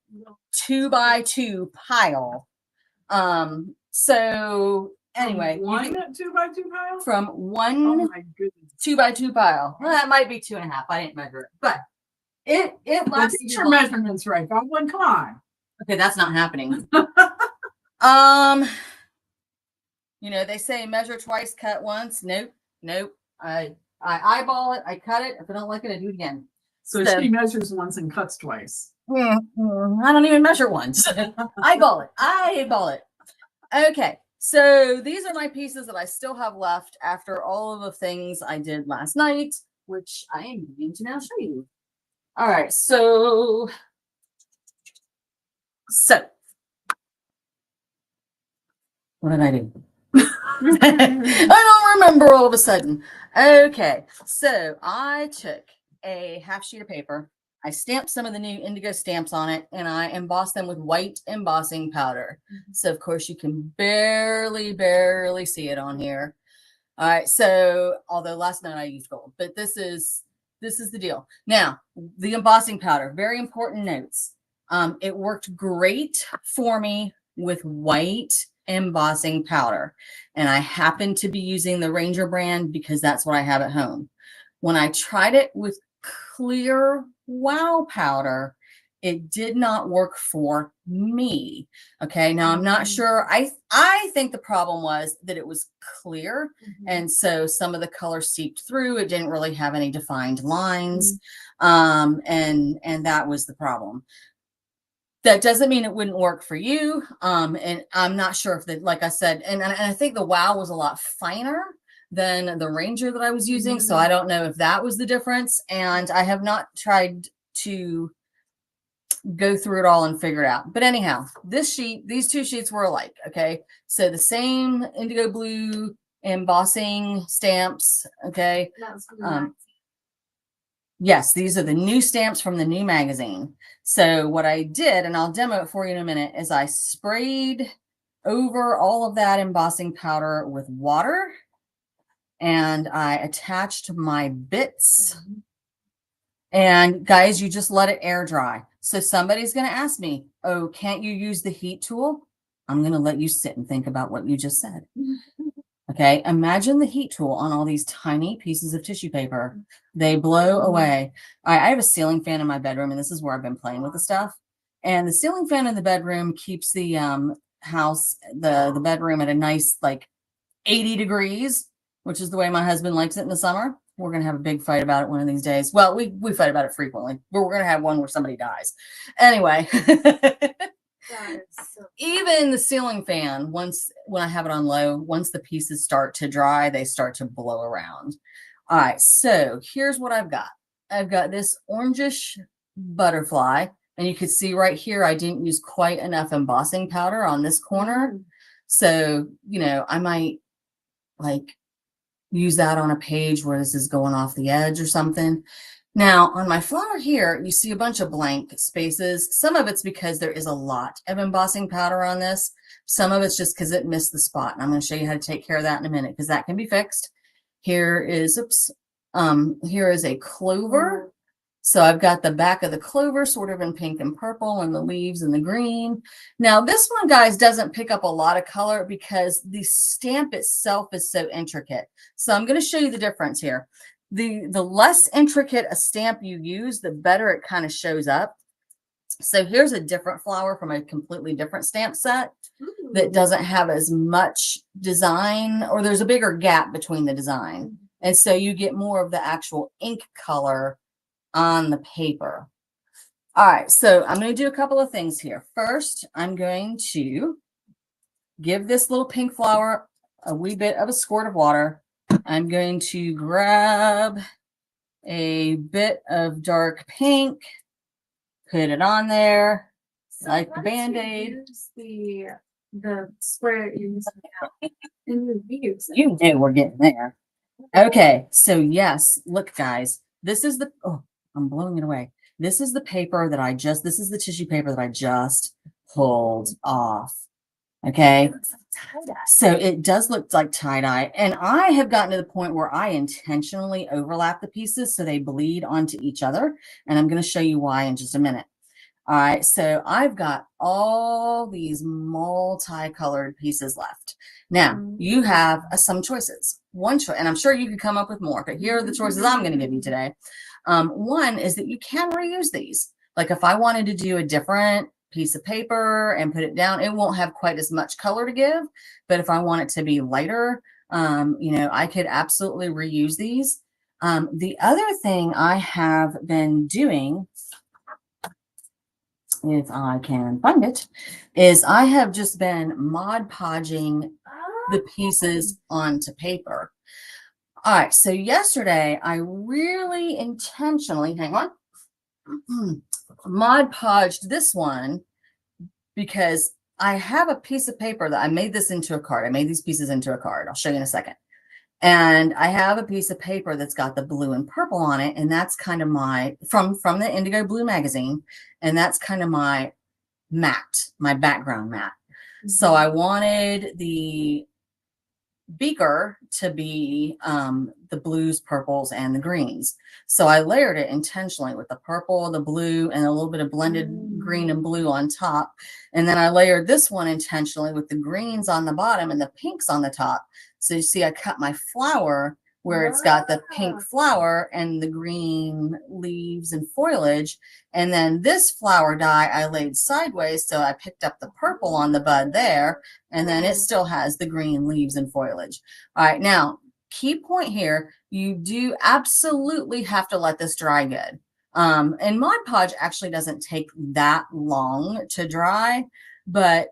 [SPEAKER 3] 2x2 pile. So anyway,
[SPEAKER 1] From one 2x2 pile?
[SPEAKER 3] from
[SPEAKER 1] Oh
[SPEAKER 3] one
[SPEAKER 1] my goodness.
[SPEAKER 3] 2x2 pile. Well, that might be 2.5. I didn't measure it, but it
[SPEAKER 1] Let's
[SPEAKER 3] lasts.
[SPEAKER 1] get your measurements right, Godwin. Come on.
[SPEAKER 3] Okay, that's not happening. You know, they say measure twice, cut once. Nope. I eyeball it, I cut it. If I don't like it, I do it again.
[SPEAKER 1] So she measures once and cuts twice.
[SPEAKER 3] I don't even measure once. Eyeball it. Okay, so these are my pieces that I still have left after all of the things I did last night, which I am going to now show you. All right, so what did I do? I don't remember all of a sudden. Okay, so I took a half sheet of paper. I stamped some of the new indigo stamps on it, and I embossed them with white embossing powder. So of course you can barely see it on here. All right, so although last night I used gold, but this is the deal. Now, the embossing powder, very important notes. It worked great for me with white embossing powder, and I happen to be using the Ranger brand because that's what I have at home. When I tried it with clear wow powder, it did not work for me. Okay, now I'm not sure. I think the problem was that it was clear, and so some of the color seeped through. It didn't really have any defined lines, and that was the problem. That doesn't mean it wouldn't work for you. And I'm not sure if that, like I said, and I think the wow was a lot finer than the Ranger that I was using. So I don't know if that was the difference. And I have not tried to go through it all and figure it out. But anyhow, these two sheets were alike. Okay. So the same indigo blue embossing stamps. Okay. Yes, these are the new stamps from the new magazine. So what I did, and I'll demo it for you in a minute, is I sprayed over all of that embossing powder with water, and I attached my bits. And guys, you just let it air dry. So somebody's going to ask me, oh, can't you use the heat tool? I'm going to let you sit and think about what you just said. Okay, imagine the heat tool on all these tiny pieces of tissue paper. They blow away. I have a ceiling fan in my bedroom, and this is where I've been playing with the stuff. And the ceiling fan in the bedroom keeps the house, the bedroom at a nice like 80 degrees, which is the way my husband likes it in the summer. We're going to have a big fight about it one of these days. Well, we fight about it frequently, but we're going to have one where somebody dies. Anyway. Even the ceiling fan, when I have it on low, once the pieces start to dry, they start to blow around. All right, so here's what I've got. I've got this orangish butterfly, and you can see right here, I didn't use quite enough embossing powder on this corner. So, you know, I might like use that on a page where this is going off the edge or something. Now, on my flower here, you see a bunch of blank spaces. Some of it's because there is a lot of embossing powder on this. Some of it's just because it missed the spot. And I'm going to show you how to take care of that in a minute because that can be fixed. Here is, here is a clover. So I've got the back of the clover sort of in pink and purple and the leaves in the green. Now, this one, guys, doesn't pick up a lot of color because the stamp itself is so intricate. So I'm going to show you the difference here. The less intricate a stamp you use, the better it kind of shows up. So here's a different flower from a completely different stamp set that doesn't have as much design, or there's a bigger gap between the design. And so you get more of the actual ink color on the paper. All right, so I'm going to do a couple of things here. First, I'm going to give this little pink flower a wee bit of a squirt of water. I'm going to grab a bit of dark pink, put it on there, so like the Band-Aid.
[SPEAKER 2] The spray in the views.
[SPEAKER 3] You know we're getting there. Okay, so yes, look, guys, this is the, oh, I'm blowing it away. This is the paper that this is the tissue paper that I just pulled off. Okay.
[SPEAKER 2] It looks like tie-dye.
[SPEAKER 3] So it does look like tie-dye. And I have gotten to the point where I intentionally overlap the pieces so they bleed onto each other. And I'm going to show you why in just a minute. All right, so I've got all these multicolored pieces left. Now, you have some choices. One choice, and I'm sure you could come up with more, but here are the choices I'm going to give you today. One is that you can reuse these. Like if I wanted to do a different piece of paper and put it down, it won't have quite as much color to give. But if I want it to be lighter, you know, I could absolutely reuse these. The other thing I have been doing, if I can find it, is I have just been Mod Podging the pieces onto paper. All right, so yesterday I really intentionally, hang on, Mod Podged this one because I have a piece of paper that I made this into a card. I made these pieces into a card. I'll show you in a second. And I have a piece of paper that's got the blue and purple on it. And that's kind of my, from the Indigo Blue magazine. And that's kind of my mat, my background mat. So I wanted the beaker to be the blues, purples, and the greens. So I layered it intentionally with the purple, the blue, and a little bit of blended green and blue on top. And then I layered this one intentionally with the greens on the bottom and the pinks on the top. So you see I cut my flower where it's got the pink flower and the green leaves and foliage. And then this flower die I laid sideways, so I picked up the purple on the bud there, and then it still has the green leaves and foliage. All right, now, key point here, you do absolutely have to let this dry good. And Mod Podge actually doesn't take that long to dry, but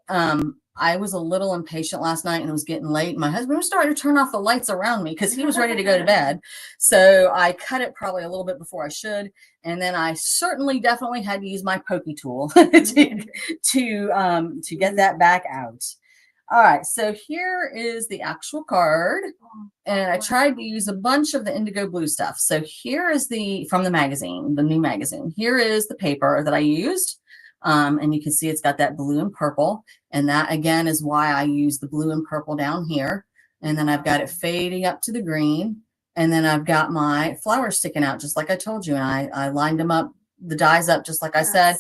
[SPEAKER 3] I was a little impatient last night and it was getting late. My husband was starting to turn off the lights around me because he was ready to go to bed. So I cut it probably a little bit before I should. And then I certainly definitely had to use my pokey tool to get that back out. All right, so here is the actual card. And I tried to use a bunch of the indigo blue stuff. So here is from the magazine, the new magazine. Here is the paper that I used. And you can see it's got that blue and purple. And that, again, is why I use the blue and purple down here. And then I've got it fading up to the green. And then I've got my flowers sticking out, just like I told you. And I lined them up, the dies up, just like I said.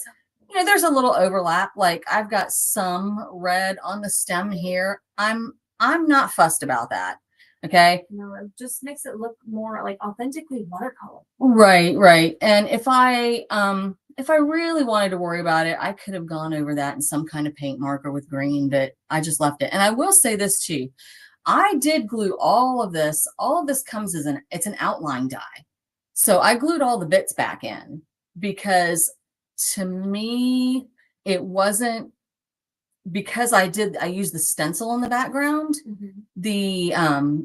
[SPEAKER 3] You know, there's a little overlap. Like I've got some red on the stem here. I'm not fussed about that. Okay.
[SPEAKER 2] No, it just makes it look more like authentically watercolor.
[SPEAKER 3] Right, right. And if I really wanted to worry about it, I could have gone over that in some kind of paint marker with green, but I just left it. And I will say this too. I did glue all of this. All of this comes as it's an outline die. So I glued all the bits back in because to me, it wasn't, because I used the stencil in the background, the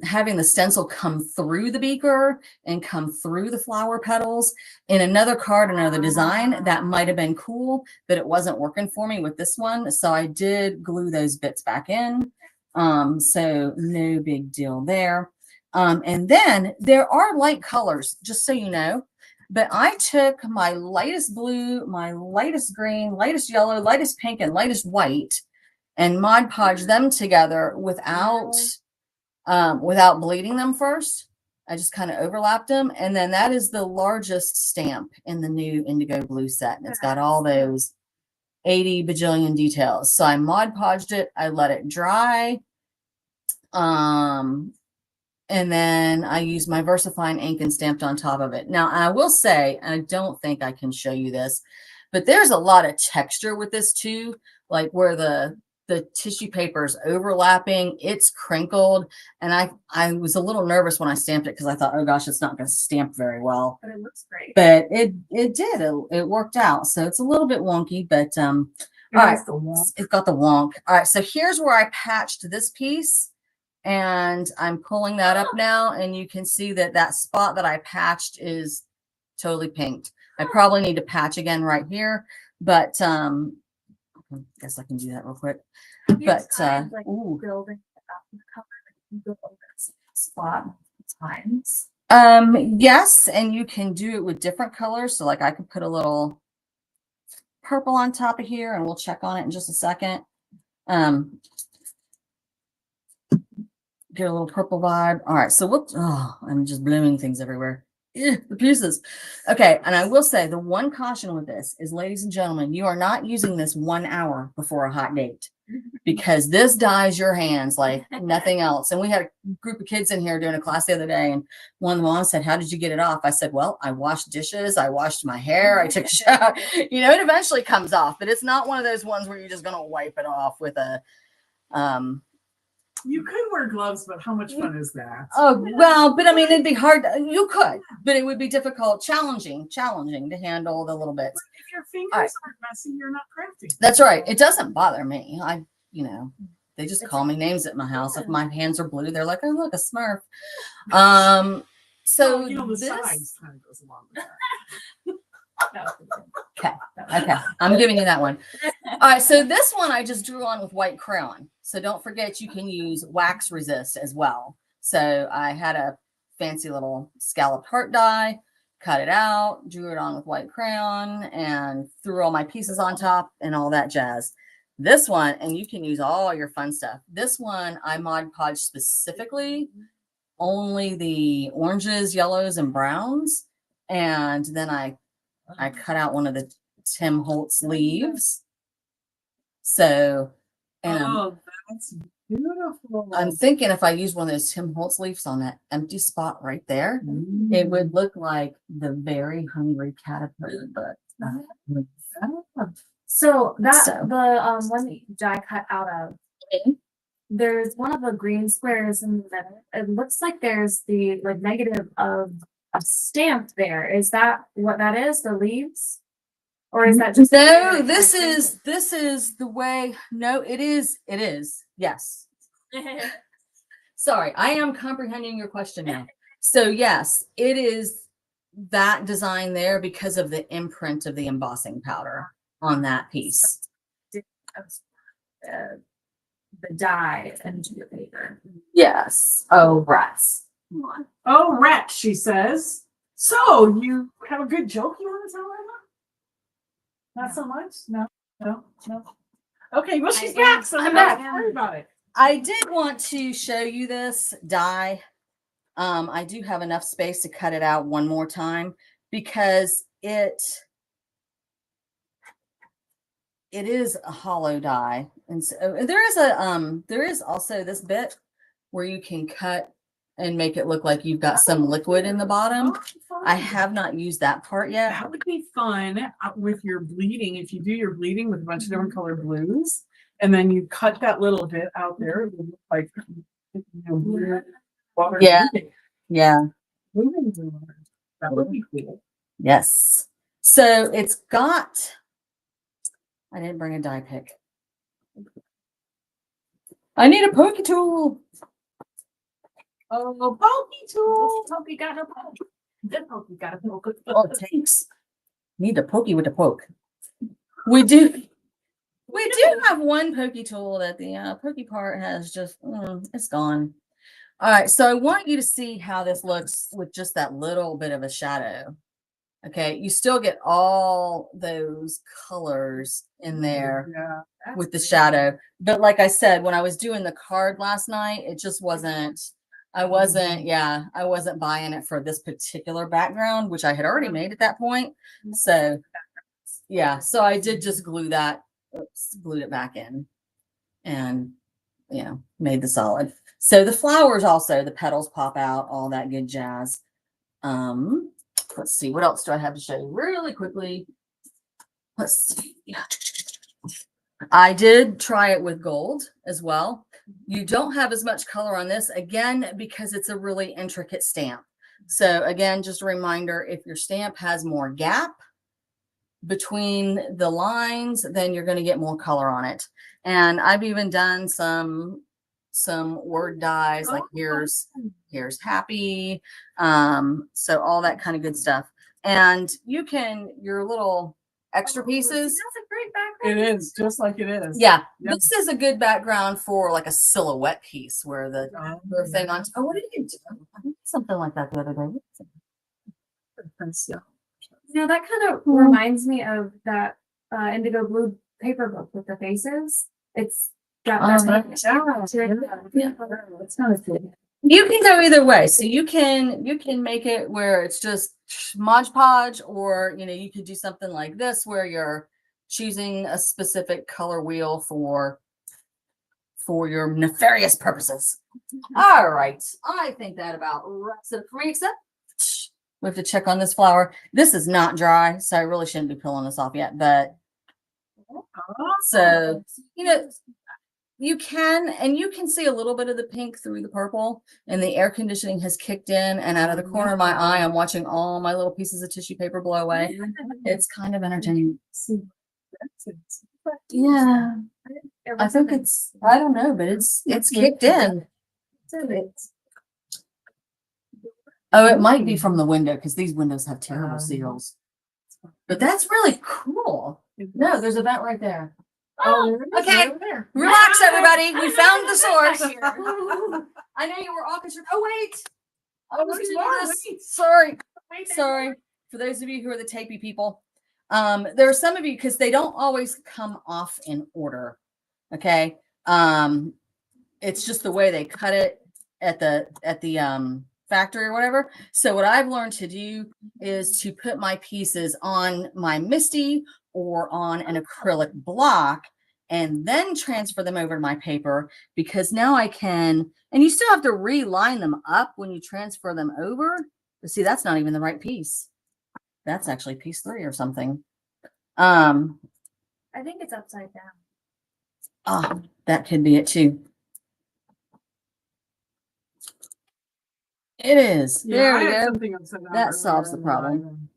[SPEAKER 3] having the stencil come through the beaker and come through the flower petals in another card, another design, that might have been cool, but it wasn't working for me with this one. So I did glue those bits back in. So no big deal there. And then there are light colors, just so you know. But I took my lightest blue, my lightest green, lightest yellow, lightest pink, and lightest white, and Mod Podge them together without bleeding them first. I just kind of overlapped them. And then that is the largest stamp in the new Indigo Blue set. And it's got all those 80 bajillion details. So I Mod Podged it. I let it dry. And then I used my VersaFine ink and stamped on top of it. Now, I will say, and I don't think I can show you this, but there's a lot of texture with this too, like where the tissue paper is overlapping, it's crinkled. And I was a little nervous when I stamped it because I thought, oh gosh, it's not going to stamp very well.
[SPEAKER 2] But it looks great.
[SPEAKER 3] But it did. It worked out. So it's a little bit wonky, but all right, it's got the wonk. All right, so here's where I patched this piece. And I'm pulling that up now, and you can see that spot that I patched is totally pinked. I probably need to patch again right here, but I guess I can do that real quick. But
[SPEAKER 2] like building the color spot times.
[SPEAKER 3] Yes, and you can do it with different colors. So like I could put a little purple on top of here, and we'll check on it in just a second. get a little purple vibe. All right, so whoops, oh, I'm just blooming things everywhere. The pieces. Okay, and I will say the one caution with this is, ladies and gentlemen, you are not using this 1 hour before a hot date, because this dyes your hands like nothing else. And we had a group of kids in here doing a class the other day, and one of the moms said, "How did you get it off?" I said, "Well, I washed dishes, I washed my hair, I took a shower." You know, it eventually comes off, but it's not one of those ones where you're just gonna wipe it off with a
[SPEAKER 1] You could wear gloves, but how much fun is that?
[SPEAKER 3] oh, well, but I mean, it'd be hard. You could, but it would be difficult, challenging to handle the little bits.
[SPEAKER 1] But if your fingers
[SPEAKER 3] All right.
[SPEAKER 1] aren't messy, you're not crafty.
[SPEAKER 3] That's right. It doesn't bother me. You know, they just
[SPEAKER 2] It's
[SPEAKER 3] call me names at my house. If my hands are blue, they're like, "Oh, look, a Smurf." So
[SPEAKER 1] Well, you know, the
[SPEAKER 3] this,
[SPEAKER 1] size kind of goes along with that.
[SPEAKER 3] okay, I'm giving you that one. All right, so this one I just drew on with white crayon. So don't forget you can use wax resist as well. So I had a fancy little scalloped heart die, cut it out, drew it on with white crayon, and threw all my pieces on top and all that jazz. This one, and you can use all your fun stuff. This one I Mod Podge specifically only the oranges, yellows, and browns. And then I cut out one of the Tim Holtz leaves. So, and
[SPEAKER 1] that's beautiful.
[SPEAKER 3] I'm thinking if I use one of those Tim Holtz leaves on that empty spot right there, it would look like the very hungry caterpillar. But
[SPEAKER 2] So that
[SPEAKER 3] So.
[SPEAKER 2] the one that I cut out of, there's one of the green squares in the middle. It looks like there's the like negative of a stamp there. Is that what that is? The leaves? Or is that just
[SPEAKER 3] no, this is the way. No, it is. Yes. Sorry, I am comprehending your question now. So yes, it is that design there because of the imprint of the embossing powder on that piece.
[SPEAKER 2] the dye into the paper.
[SPEAKER 3] Yes. Oh, rats. Come on.
[SPEAKER 1] Oh, rat, she says. So you have a good joke you want to tell Emma? Not so much? No. Okay, well, she's back, so
[SPEAKER 3] I'm
[SPEAKER 1] back.
[SPEAKER 3] back.
[SPEAKER 1] Worry about it.
[SPEAKER 3] I did want to show you this die. I do have enough space to cut it out one more time because it is a hollow die. And so there is also this bit where you can cut and make it look like you've got some liquid in the bottom. I have not used that part yet.
[SPEAKER 1] That would be fun with your bleeding. If you do your bleeding with a bunch of different colored blues, and then you cut that little bit out there, it would look like water.
[SPEAKER 3] Yeah.
[SPEAKER 1] Moving.
[SPEAKER 3] Yeah.
[SPEAKER 1] Moving the water. That would be cool.
[SPEAKER 3] Yes. So it's got, I didn't bring a die pick. I need a pokey tool.
[SPEAKER 1] Oh, pokey tool.
[SPEAKER 2] Pokey got a poke. The pokey got a poke.
[SPEAKER 3] Oh, thanks. Need a pokey with a poke. We do have one pokey tool that the pokey part has just, it's gone. All right, so I want you to see how this looks with just that little bit of a shadow. Okay, you still get all those colors in there with the shadow. But like I said, when I was doing the card last night, it just wasn't, I wasn't buying it for this particular background, which I had already made at that point. So yeah, so I did just glued it back in and, made the solid. So the flowers also, the petals pop out, all that good jazz. Let's see, what else do I have to show you really quickly? Let's see. I did try it with gold as well. You don't have as much color on this, again, because it's a really intricate stamp. So again, just a reminder, if your stamp has more gap between the lines, then you're going to get more color on it. And I've even done some word dies, like here's happy, so all that kind of good stuff. And you can, your little extra pieces,
[SPEAKER 2] That's a great background.
[SPEAKER 1] It is just like it is.
[SPEAKER 3] yeah.
[SPEAKER 1] Yep.
[SPEAKER 3] This is a good background for like a silhouette piece where the thing on. Oh, what did you do? I did something like that the other day.
[SPEAKER 2] That kind of reminds me of that indigo blue paper book with the faces. It's Yeah,
[SPEAKER 3] You can go either way. So you can make it where it's just Mod Podge, or you could do something like this where you're choosing a specific color wheel for your nefarious purposes. All right. I think that about wraps it for me, except we have to check on this flower. This is not dry, so I really shouldn't be pulling this off yet, but so you can see a little bit of the pink through the purple, and the air conditioning has kicked in, and out of the corner of my eye, I'm watching all my little pieces of tissue paper blow away. It's kind of entertaining. Yeah. I think I don't know, but it's kicked in. Oh, it might be from the window, because these windows have terrible seals. But that's really cool. No, there's a vent right there. Oh, okay. Relax, everybody. We found the source. I know you were all concerned. Oh, wait. I was gonna do this. Sorry. For those of you who are the tapey people, there are some of you, because they don't always come off in order. Okay. It's just the way they cut it at the factory or whatever. So what I've learned to do is to put my pieces on my Misty or on an acrylic block, and then transfer them over to my paper, because now I can, and you still have to reline them up when you transfer them over. But see, that's not even the right piece. That's actually piece 3 or something.
[SPEAKER 2] I think it's upside down.
[SPEAKER 3] Oh, that could be it too. It is.
[SPEAKER 1] Yeah,
[SPEAKER 3] There we go. That solves the problem.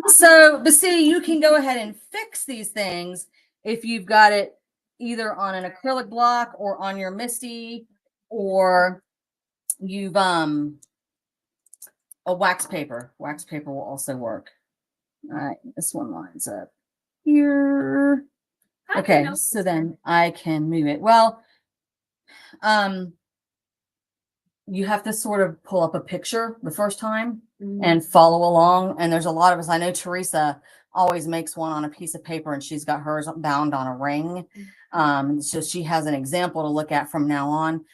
[SPEAKER 3] So, but see, you can go ahead and fix these things if you've got it either on an acrylic block or on your Misty, or you've a wax paper. Wax paper will also work. All right, this one lines up here. Okay, so then I can move it. Well, you have to sort of pull up a picture the first time and follow along. And there's a lot of us. I know Teresa always makes one on a piece of paper, and she's got hers bound on a ring. So she has an example to look at from now on.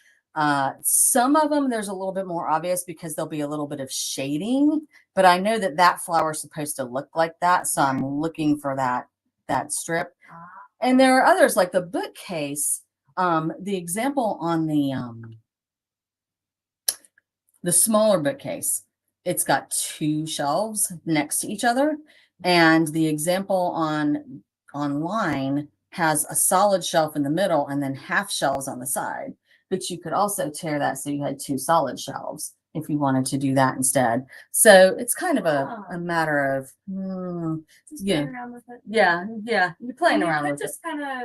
[SPEAKER 3] Some of them, there's a little bit more obvious because there'll be a little bit of shading, but I know that flower is supposed to look like that. So I'm looking for that strip. And there are others like the bookcase. The example on the smaller bookcase, it's got 2 shelves next to each other, and the example online has a solid shelf in the middle and then half shelves on the side. But you could also tear that so you had 2 solid shelves if you wanted to do that instead. So it's kind of a matter of
[SPEAKER 2] Around with it.
[SPEAKER 3] yeah, you're playing around with it.
[SPEAKER 2] Just kind of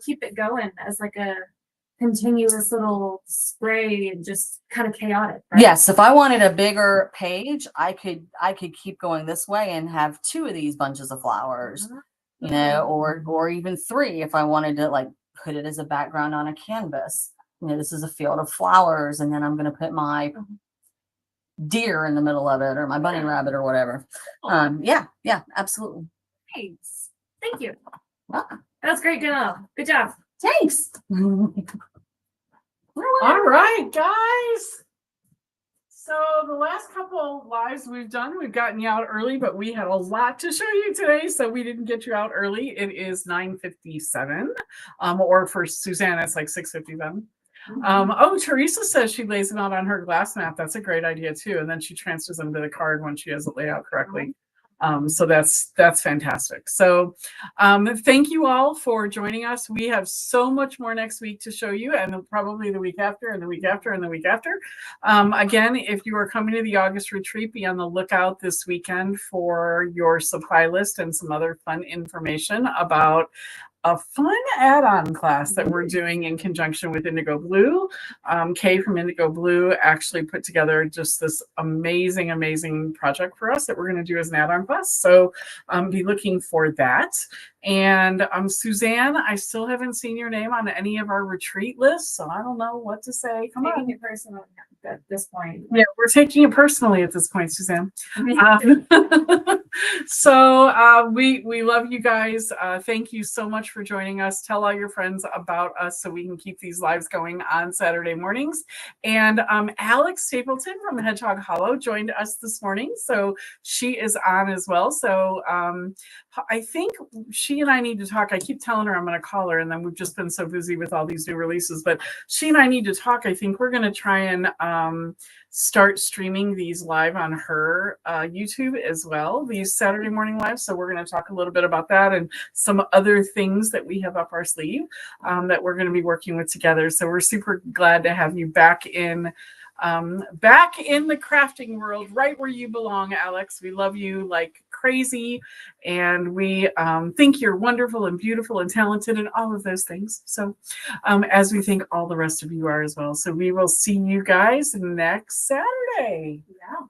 [SPEAKER 2] keep it going as like a continuous little spray, and just kind of chaotic, right?
[SPEAKER 3] Yes, if I wanted a bigger page, I could keep going this way and have 2 of these bunches of flowers, or even 3 if I wanted to like put it as a background on a canvas. This is a field of flowers, and then I'm going to put my deer in the middle of it, or my bunny rabbit, or whatever. Yeah, absolutely.
[SPEAKER 2] Thanks. Thank you.
[SPEAKER 3] Welcome.
[SPEAKER 2] That's great demo. Good job.
[SPEAKER 3] Thanks.
[SPEAKER 1] All right, guys. So the last couple lives we've done, we've gotten you out early, but we had a lot to show you today, so we didn't get you out early. It is 9:57, or for Suzanne, it's like 6:57. Oh, Teresa says she lays them out on her glass mat. That's a great idea too, and then she transfers them to the card when she has it laid out correctly. So that's fantastic. So thank you all for joining us. We have so much more next week to show you, and probably the week after, and the week after, and the week after. Again, if you are coming to the August retreat, be on the lookout this weekend for your supply list and some other fun information about a fun add-on class that we're doing in conjunction with Indigo Blue. Kay from Indigo Blue actually put together just this amazing project for us that we're going to do as an add-on class. So be looking for that. And Suzanne, I still haven't seen your name on any of our retreat lists, so I don't know what to say. Come on.
[SPEAKER 2] Taking it personally at this point.
[SPEAKER 1] Yeah, we're taking it personally at this point, Suzanne. So we love you guys. Thank you so much for joining us. Tell all your friends about us so we can keep these lives going on Saturday mornings. And Alex Stapleton from Hedgehog Hollow joined us this morning, so she is on as well. So I think she and I need to talk. I keep telling her I'm going to call her, and then we've just been so busy with all these new releases. But she and I need to talk. I think we're going to try and start streaming these live on her YouTube as well, these Saturday morning lives. So we're going to talk a little bit about that and some other things that we have up our sleeve that we're going to be working with together. So we're super glad to have you back in the crafting world, right where you belong, Alex. We love you like crazy, and we think you're wonderful and beautiful and talented and all of those things. So as we think all the rest of you are as well. So we will see you guys next Saturday.
[SPEAKER 2] Yeah.